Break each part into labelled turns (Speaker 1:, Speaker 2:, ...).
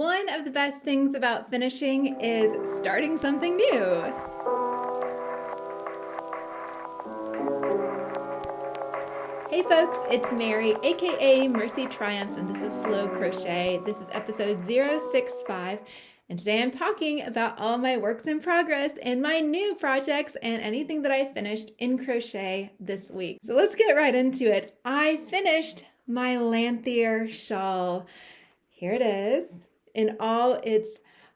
Speaker 1: One of the best things about finishing is starting something new. Hey folks, it's Mary, aka MercyTriumphs, and this is Slow Crochet. This is episode 065, and today I'm talking about all my works in progress and my new projects and anything that I finished in crochet this week. So let's get right into it. I finished my Lanthier shawl. Here it is in all its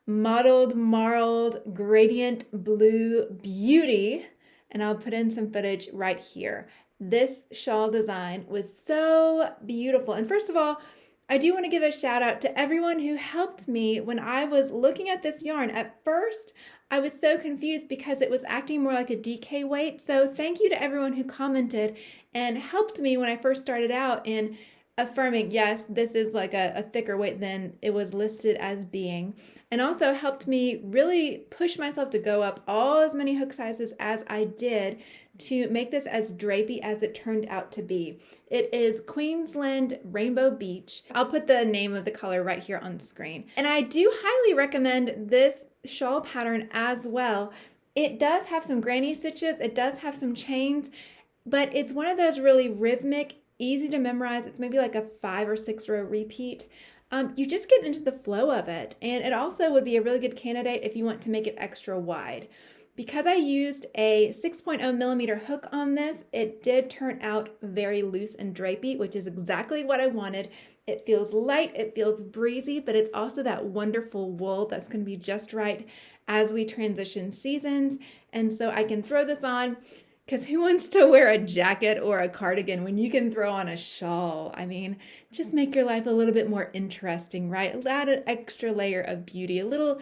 Speaker 1: mottled, marled, gradient blue beauty, and I'll put in some footage right here. This shawl design was so beautiful. And first of all, I do want to give a shout out to everyone who helped me when I was looking at this yarn. At first, I was so confused because it was acting more like a DK weight. So thank you to everyone who commented and helped me when I first started out in affirming, yes, this is like a thicker weight than it was listed as being, and also helped me really push myself to go up all as many hook sizes as I did to make this as drapey as it turned out to be. It is Queensland Rainbow Beach. I'll put the name of the color right here on screen. And I do highly recommend this shawl pattern as well. It does have some granny stitches, it does have some chains, but it's one of those really rhythmic, easy to memorize. It's maybe like a 5 or 6 row repeat. You just get into the flow of it. And it also would be a really good candidate if you want to make it extra wide. Because I used a 6.0 millimeter hook on this, it did turn out very loose and drapey, which is exactly what I wanted. It feels light, it feels breezy, but it's also that wonderful wool that's going to be just right as we transition seasons. And so I can throw this on, because who wants to wear a jacket or a cardigan when you can throw on a shawl? I mean, just make your life a little bit more interesting, right? Add an extra layer of beauty, a little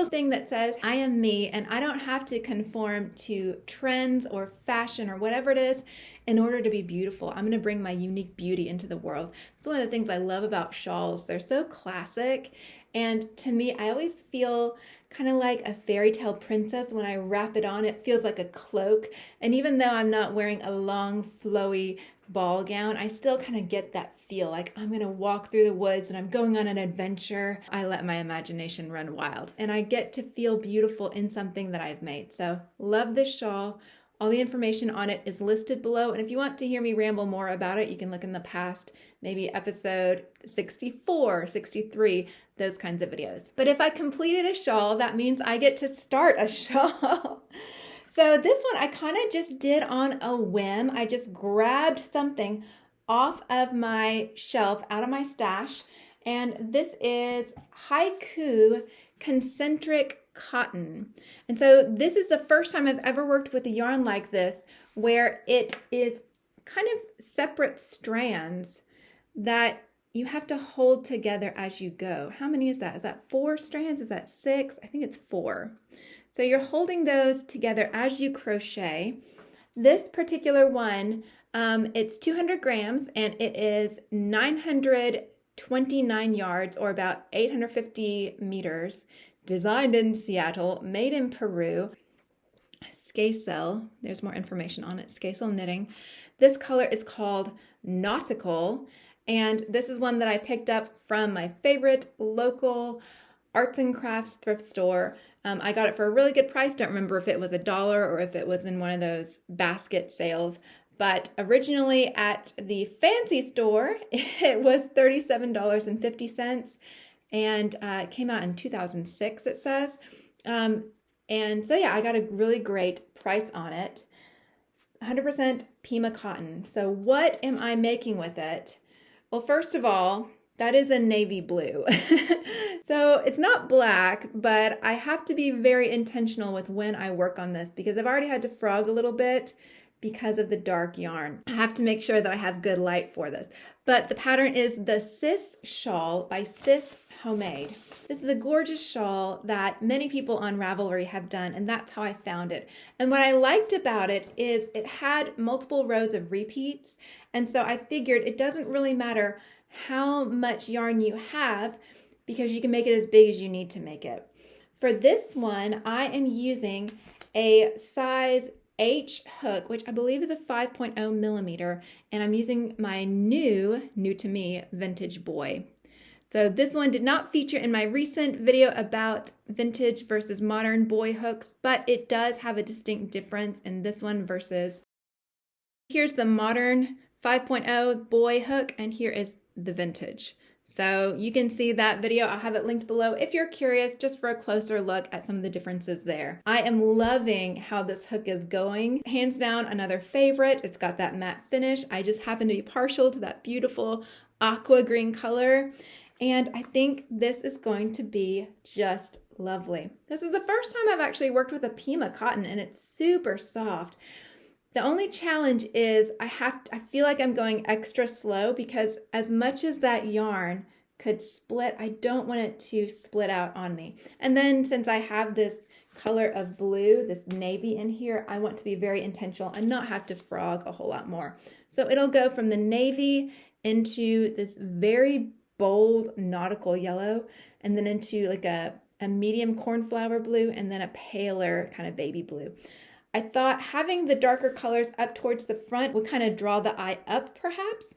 Speaker 1: thing that says, I am me, and I don't have to conform to trends or fashion or whatever it is in order to be beautiful. I'm going to bring my unique beauty into the world. It's one of the things I love about shawls. They're so classic. And to me, I always feel kind of like a fairy tale princess when I wrap it on. It feels like a cloak. And even though I'm not wearing a long, flowy ball gown, I still kind of get that feel like I'm going to walk through the woods and I'm going on an adventure. I let my imagination run wild and I get to feel beautiful in something that I've made. So love this shawl. All the information on it is listed below. And if you want to hear me ramble more about it, you can look in the past, maybe episode 64, 63, those kinds of videos. But if I completed a shawl, that means I get to start a shawl. So this one I kind of just did on a whim. I just grabbed something off of my shelf, out of my stash. And this is Haiku Concentric Cotton. And so this is the first time I've ever worked with a yarn like this, where it is kind of separate strands that you have to hold together as you go. How many is that? Is that 4 strands? Is that 6? I think it's 4. So you're holding those together as you crochet. This particular one, it's 200 grams and it is 929 yards or about 850 meters. Designed in Seattle, made in Peru. Skacel, there's more information on it, Skacel knitting. This color is called Nautical, and this is one that I picked up from my favorite local arts and crafts thrift store. I got it for a really good price. Don't remember if it was $1 or if it was in one of those basket sales. But originally at the fancy store, it was $37.50. And it came out in 2006, it says. And so yeah, I got a really great price on it. 100% Pima cotton. So what am I making with it? Well, first of all, that is a navy blue. So it's not black, but I have to be very intentional with when I work on this because I've already had to frog a little bit because of the dark yarn. I have to make sure that I have good light for this. But the pattern is the Sis Shawl by Sis Homemade. This is a gorgeous shawl that many people on Ravelry have done, and that's how I found it. And what I liked about it is it had multiple rows of repeats, and so I figured it doesn't really matter how much yarn you have because you can make it as big as you need to make it. For this one, I am using a size H hook, which I believe is a 5.0 millimeter, and I'm using my new to me, vintage Boye. So this one did not feature in my recent video about vintage versus modern Boye hooks, but it does have a distinct difference in this one versus. Here's the modern 5.0 Boye hook, and here is the vintage. So you can see that video. I'll have it linked below if you're curious, just for a closer look at some of the differences there. I am loving how this hook is going. Hands down, another favorite. It's got that matte finish. I just happen to be partial to that beautiful aqua green color. And I think this is going to be just lovely. This is the first time I've actually worked with a Pima cotton, and it's super soft. The only challenge is I feel like I'm going extra slow, because as much as that yarn could split, I don't want it to split out on me. And then since I have this color of blue, this navy in here, I want to be very intentional and not have to frog a whole lot more. So it'll go from the navy into this very bold nautical yellow, and then into like a medium cornflower blue, and then a paler kind of baby blue. I thought having the darker colors up towards the front would kind of draw the eye up perhaps,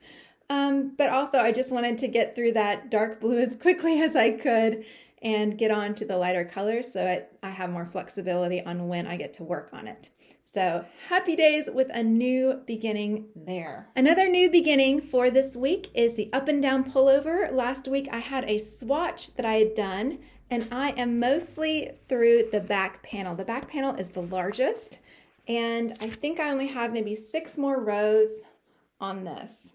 Speaker 1: but also I just wanted to get through that dark blue as quickly as I could and get on to the lighter colors so I have more flexibility on when I get to work on it. So happy days with a new beginning there. Another new beginning for this week is the up and down pullover. Last week I had a swatch that I had done, and I am mostly through the back panel. The back panel is the largest, and I think I only have maybe 6 more rows on this.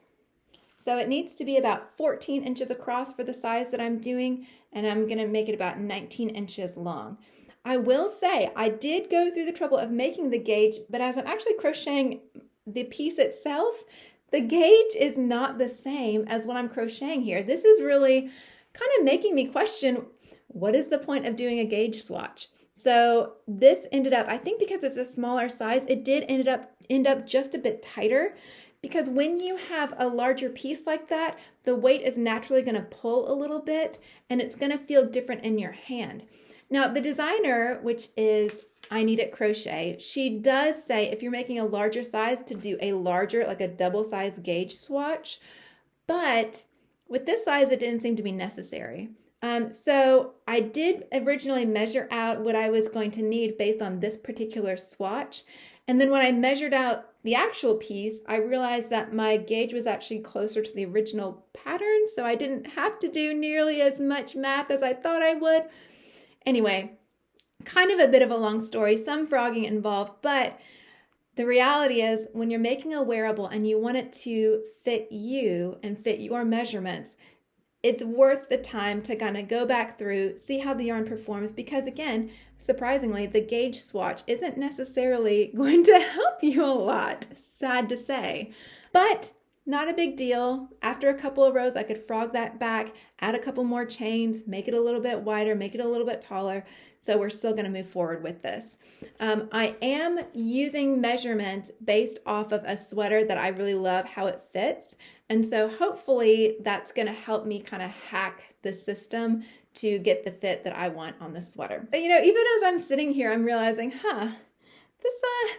Speaker 1: So it needs to be about 14 inches across for the size that I'm doing, and I'm gonna make it about 19 inches long. I will say I did go through the trouble of making the gauge, but as I'm actually crocheting the piece itself, the gauge is not the same as what I'm crocheting here. This is really kind of making me question, what is the point of doing a gauge swatch? So this ended up, I think because it's a smaller size, it did end up just a bit tighter, because when you have a larger piece like that, the weight is naturally going to pull a little bit, and it's going to feel different in your hand. Now the designer, which is I Need It Crochet, she does say if you're making a larger size to do a larger, like a double size gauge swatch, but with this size it didn't seem to be necessary. So I did originally measure out what I was going to need based on this particular swatch. And then when I measured out the actual piece, I realized that my gauge was actually closer to the original pattern. So I didn't have to do nearly as much math as I thought I would. Anyway, kind of a bit of a long story, some frogging involved, but the reality is when you're making a wearable and you want it to fit you and fit your measurements, it's worth the time to kind of go back through, see how the yarn performs, because again, surprisingly, the gauge swatch isn't necessarily going to help you a lot, sad to say, but not a big deal. After a couple of rows, I could frog that back, add a couple more chains, make it a little bit wider, make it a little bit taller. So we're still going to move forward with this. I am using measurements based off of a sweater that I really love how it fits. And so hopefully that's going to help me kind of hack the system to get the fit that I want on the sweater. But you know, even as I'm sitting here, I'm realizing,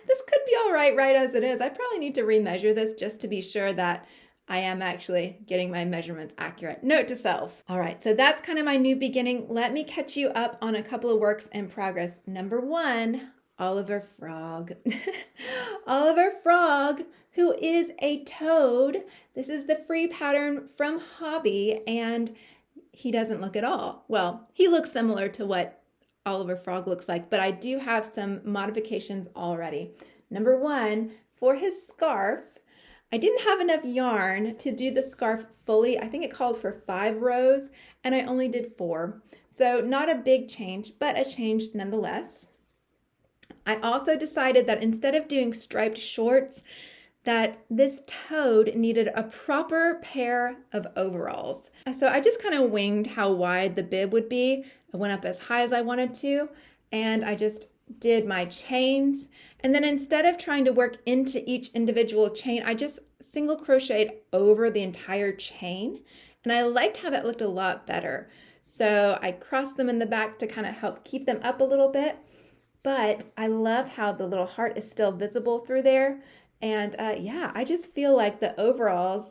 Speaker 1: this could be all right as it is. I probably need to remeasure this just to be sure that I am actually getting my measurements accurate. Note to self. All right, so that's kind of my new beginning. Let me catch you up on a couple of works in progress. Number 1, Oliver Frog. Oliver Frog, who is a toad. This is the free pattern from Hobbii, and he doesn't look at all. Well, he looks similar to what Oliver Frog looks like, but I do have some modifications already. Number 1, for his scarf, I didn't have enough yarn to do the scarf fully. I think it called for 5 rows, and I only did 4. So not a big change, but a change nonetheless. I also decided that instead of doing striped shorts, that this toad needed a proper pair of overalls. So I just kind of winged how wide the bib would be. I went up as high as I wanted to, and I just did my chains. And then instead of trying to work into each individual chain, I just single crocheted over the entire chain. And I liked how that looked a lot better. So I crossed them in the back to kind of help keep them up a little bit. But I love how the little heart is still visible through there. And yeah, I just feel like the overalls,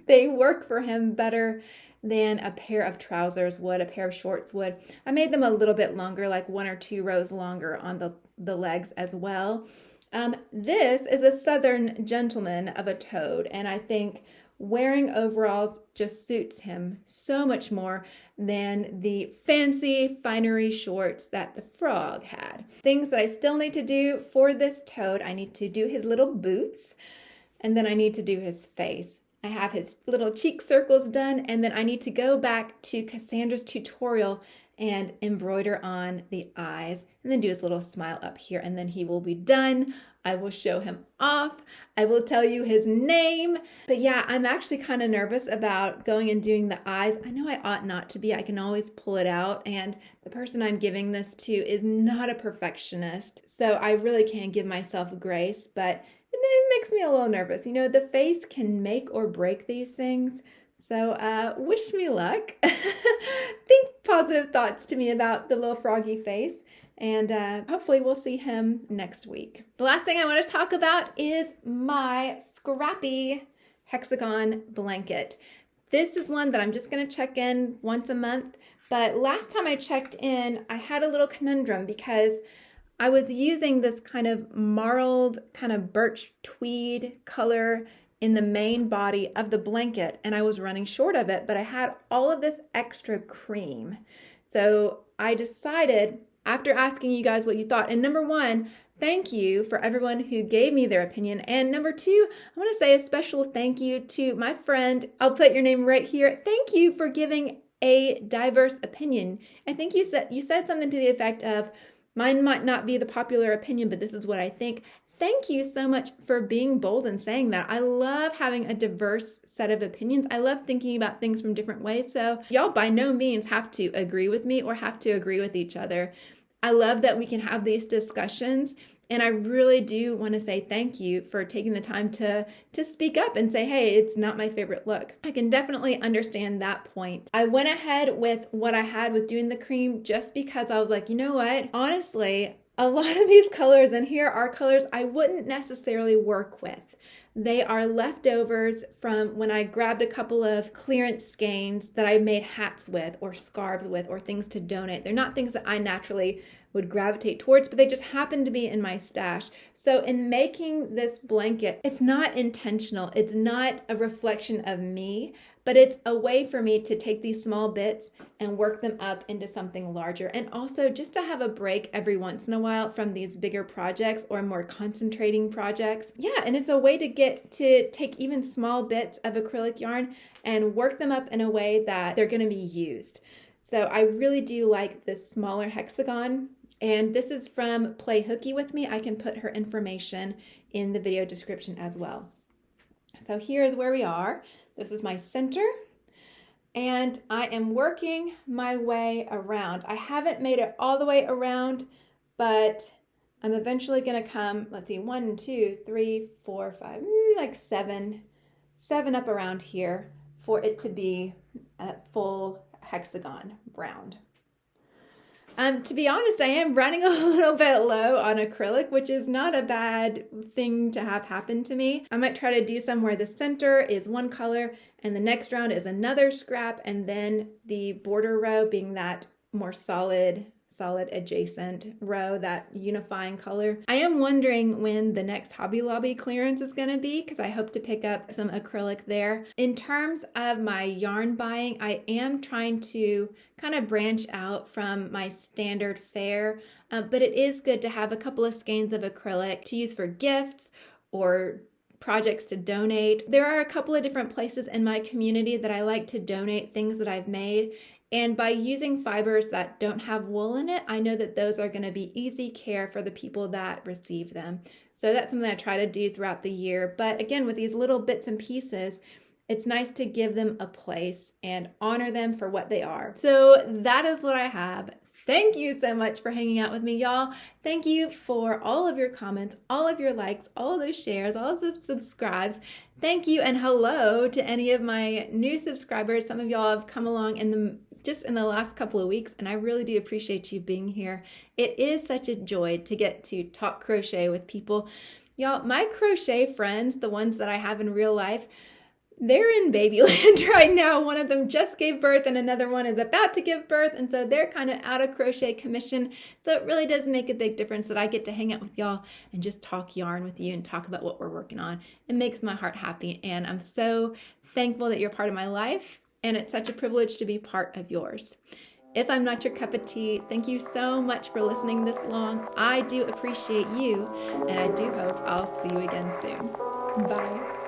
Speaker 1: they work for him better than a pair of trousers would, a pair of shorts would. I made them a little bit longer, like 1 or 2 rows longer on the legs as well. This is a Southern gentleman of a toad, and I think wearing overalls just suits him so much more than the fancy finery shorts that the frog had. Things that I still need to do for this toad: I need to do his little boots, and then I need to do his face. I have his little cheek circles done, and then I need to go back to Cassandra's tutorial and embroider on the eyes, and then do his little smile up here, and then he will be done. I will show him off. I will tell you his name. But yeah, I'm actually kind of nervous about going and doing the eyes. I know I ought not to be. I can always pull it out, and the person I'm giving this to is not a perfectionist, so I really can give myself grace, but it makes me a little nervous. You know, the face can make or break these things. So wish me luck. Think positive thoughts to me about the little froggy face. And hopefully we'll see him next week. The last thing I want to talk about is my scrappy Hexagon blanket. This is one that I'm just going to check in once a month. But last time I checked in, I had a little conundrum because I was using this kind of marled, kind of birch tweed color in the main body of the blanket, and I was running short of it, but I had all of this extra cream. So I decided, after asking you guys what you thought, and number one, thank you for everyone who gave me their opinion, and number two, I want to say a special thank you to my friend. I'll put your name right here. Thank you for giving a diverse opinion. I think you said something to the effect of, mine might not be the popular opinion, but this is what I think. Thank you so much for being bold and saying that. I love having a diverse set of opinions. I love thinking about things from different ways. So y'all by no means have to agree with me or have to agree with each other. I love that we can have these discussions. And I really do want to say thank you for taking the time to speak up and say, hey, it's not my favorite look. I can definitely understand that point. I went ahead with what I had with doing the cream just because I was like, you know what? Honestly, a lot of these colors, and here are colors I wouldn't necessarily work with. They are leftovers from when I grabbed a couple of clearance skeins that I made hats with or scarves with or things to donate. They're not things that I naturally would gravitate towards, but they just happen to be in my stash. So in making this blanket, it's not intentional. It's not a reflection of me, but it's a way for me to take these small bits and work them up into something larger. And also just to have a break every once in a while from these bigger projects or more concentrating projects. Yeah, and it's a way to get to take even small bits of acrylic yarn and work them up in a way that they're gonna be used. So I really do like this smaller hexagon. And this is from Play Hooky With Me. I can put her information in the video description as well. So here's where we are. This is my center. And I am working my way around. I haven't made it all the way around, but I'm eventually gonna come, let's see, 1, 2, 3, 4, 5, like seven up around here for it to be a full hexagon round. To be honest, I am running a little bit low on acrylic, which is not a bad thing to have happen to me. I might try to do some where the center is one color and the next round is another scrap, and then the border row being that more solid adjacent row, that unifying color. I am wondering when the next Hobby Lobby clearance is going to be, because I hope to pick up some acrylic there. In terms of my yarn buying, I am trying to kind of branch out from my standard fare, but it is good to have a couple of skeins of acrylic to use for gifts or projects to donate. There are a couple of different places in my community that I like to donate things that I've made. And by using fibers that don't have wool in it, I know that those are going to be easy care for the people that receive them. So that's something I try to do throughout the year. But again, with these little bits and pieces, it's nice to give them a place and honor them for what they are. So that is what I have. Thank you so much for hanging out with me, y'all. Thank you for all of your comments, all of your likes, all of those shares, all of the subscribes. Thank you and hello to any of my new subscribers. Some of y'all have come along just in the last couple of weeks, and I really do appreciate you being here. It is such a joy to get to talk crochet with people. Y'all, my crochet friends, the ones that I have in real life, they're in babyland right now. One of them just gave birth and another one is about to give birth. And so they're kind of out of crochet commission. So it really does make a big difference that I get to hang out with y'all and just talk yarn with you and talk about what we're working on. It makes my heart happy. And I'm so thankful that you're part of my life. And it's such a privilege to be part of yours. If I'm not your cup of tea, thank you so much for listening this long. I do appreciate you, and I do hope I'll see you again soon. Bye.